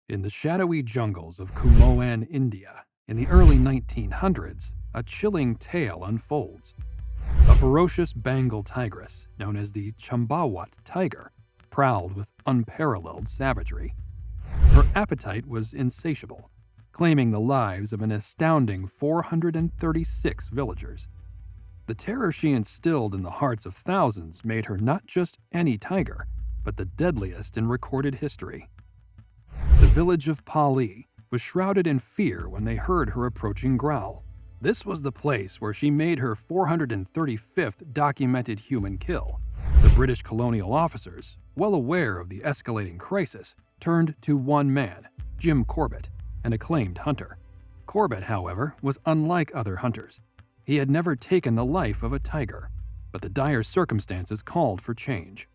In the shadowy jungles of Kumaon, India, in the early 1900s, a chilling tale unfolds. A ferocious Bengal tigress, known as the Champawat tiger, prowled with unparalleled savagery. Her appetite was insatiable, claiming the lives of an astounding 436 villagers. The terror she instilled in the hearts of thousands made her not just any tiger, but the deadliest in recorded history. The village of Pali was shrouded in fear when they heard her approaching growl. This was the place where she made her 435th documented human kill. The British colonial officers, well aware of the escalating crisis, turned to one man, Jim Corbett, an acclaimed hunter. Corbett, however, was unlike other hunters. He had never taken the life of a tiger, but the dire circumstances called for change.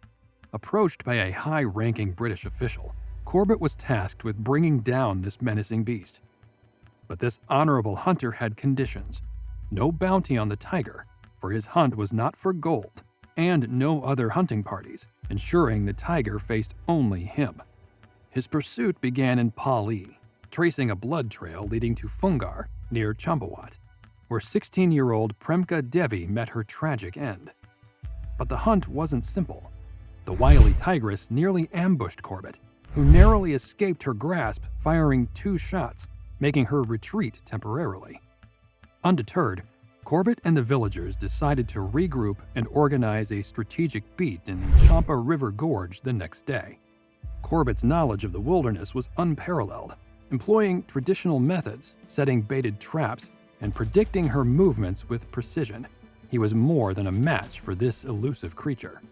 Approached by a high-ranking British official, Corbett was tasked with bringing down this menacing beast. But this honorable hunter had conditions: no bounty on the tiger, for his hunt was not for gold, and no other hunting parties, ensuring the tiger faced only him. His pursuit began in Pali, tracing a blood trail leading to Fungar near Champawat, where 16-year-old Premka Devi met her tragic end. But the hunt wasn't simple. The wily tigress nearly ambushed Corbett, who narrowly escaped her grasp, firing 2 shots, making her retreat temporarily. Undeterred, Corbett and the villagers decided to regroup and organize a strategic beat in the Champa River Gorge the next day. Corbett's knowledge of the wilderness was unparalleled, employing traditional methods, setting baited traps, and predicting her movements with precision. He was more than a match for this elusive creature.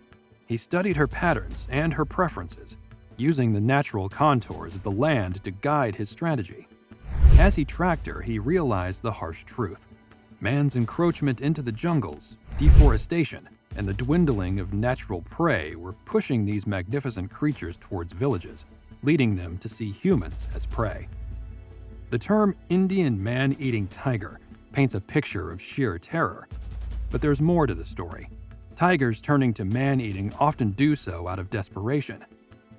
He studied her patterns and her preferences, using the natural contours of the land to guide his strategy. As he tracked her, he realized the harsh truth. Man's encroachment into the jungles, deforestation, and the dwindling of natural prey were pushing these magnificent creatures towards villages, leading them to see humans as prey. The term Indian man-eating tiger paints a picture of sheer terror. But there's more to the story. Tigers turning to man-eating often do so out of desperation.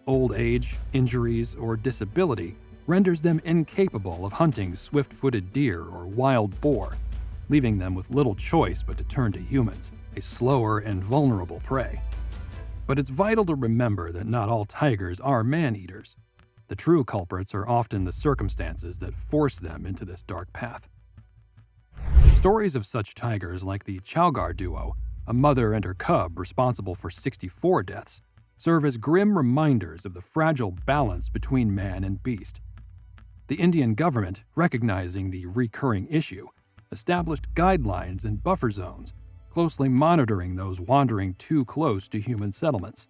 Old age, injuries, or disability renders them incapable of hunting swift-footed deer or wild boar, leaving them with little choice but to turn to humans, a slower and vulnerable prey. But it's vital to remember that not all tigers are man-eaters. The true culprits are often the circumstances that force them into this dark path. Stories of such tigers like the Chowgar duo, a mother and her cub responsible for 64 deaths, serve as grim reminders of the fragile balance between man and beast. The Indian government, recognizing the recurring issue, established guidelines and buffer zones, closely monitoring those wandering too close to human settlements.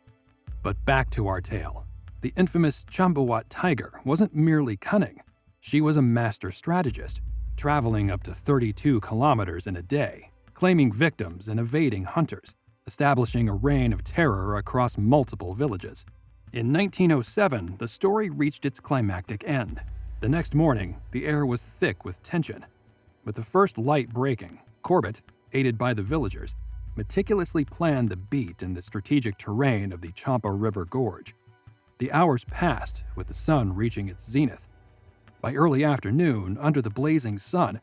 But back to our tale. The infamous Champawat tiger wasn't merely cunning. She was a master strategist, traveling up to 32 kilometers in a day, claiming victims and evading hunters, establishing a reign of terror across multiple villages. In 1907, the story reached its climactic end. The next morning, the air was thick with tension. With the first light breaking, Corbett, aided by the villagers, meticulously planned the beat in the strategic terrain of the Champa River Gorge. The hours passed, with the sun reaching its zenith. By early afternoon, under the blazing sun,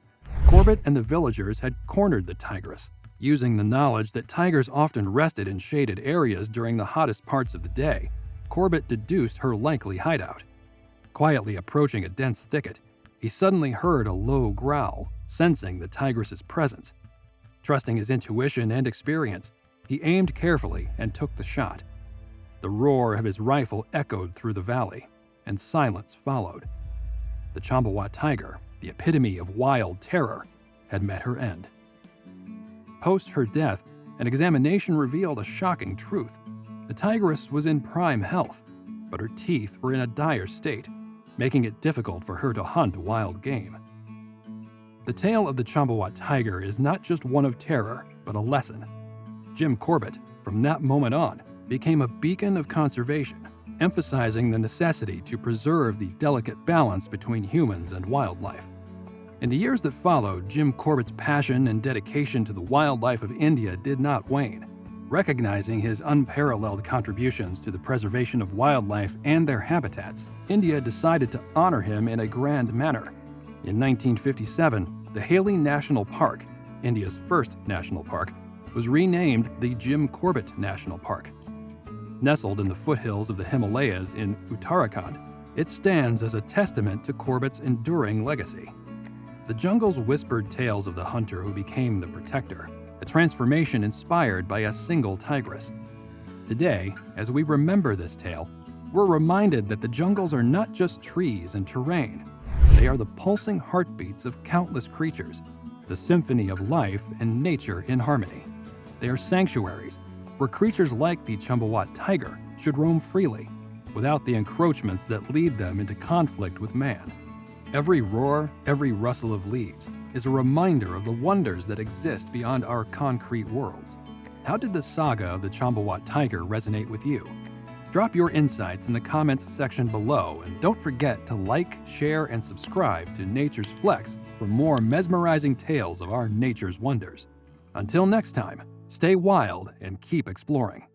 Corbett and the villagers had cornered the tigress, using the knowledge that tigers often rested in shaded areas during the hottest parts of the day. Corbett deduced her likely hideout. Quietly approaching a dense thicket, he suddenly heard a low growl, sensing the tigress's presence. Trusting his intuition and experience, he aimed carefully and took the shot. The roar of his rifle echoed through the valley, and silence followed. The Champawat tiger, the epitome of wild terror, had met her end. Post her death, an examination revealed a shocking truth. The tigress was in prime health, but her teeth were in a dire state, making it difficult for her to hunt wild game. The tale of the Champawat tiger is not just one of terror, but a lesson. Jim Corbett, from that moment on, became a beacon of conservation, emphasizing the necessity to preserve the delicate balance between humans and wildlife. In the years that followed, Jim Corbett's passion and dedication to the wildlife of India did not wane. Recognizing his unparalleled contributions to the preservation of wildlife and their habitats, India decided to honor him in a grand manner. In 1957, the Haley National Park, India's first national park, was renamed the Jim Corbett National Park. Nestled in the foothills of the Himalayas in Uttarakhand, it stands as a testament to Corbett's enduring legacy. The jungle's whispered tales of the hunter who became the protector, a transformation inspired by a single tigress. Today, as we remember this tale, we're reminded that the jungles are not just trees and terrain. They are the pulsing heartbeats of countless creatures, the symphony of life and nature in harmony. They are sanctuaries where creatures like the Champawat tiger should roam freely, without the encroachments that lead them into conflict with man. Every roar, every rustle of leaves is a reminder of the wonders that exist beyond our concrete worlds. How did the saga of the Champawat tiger resonate with you? Drop your insights in the comments section below, and don't forget to like, share, and subscribe to Nature's Flex for more mesmerizing tales of our nature's wonders. Until next time, stay wild and keep exploring.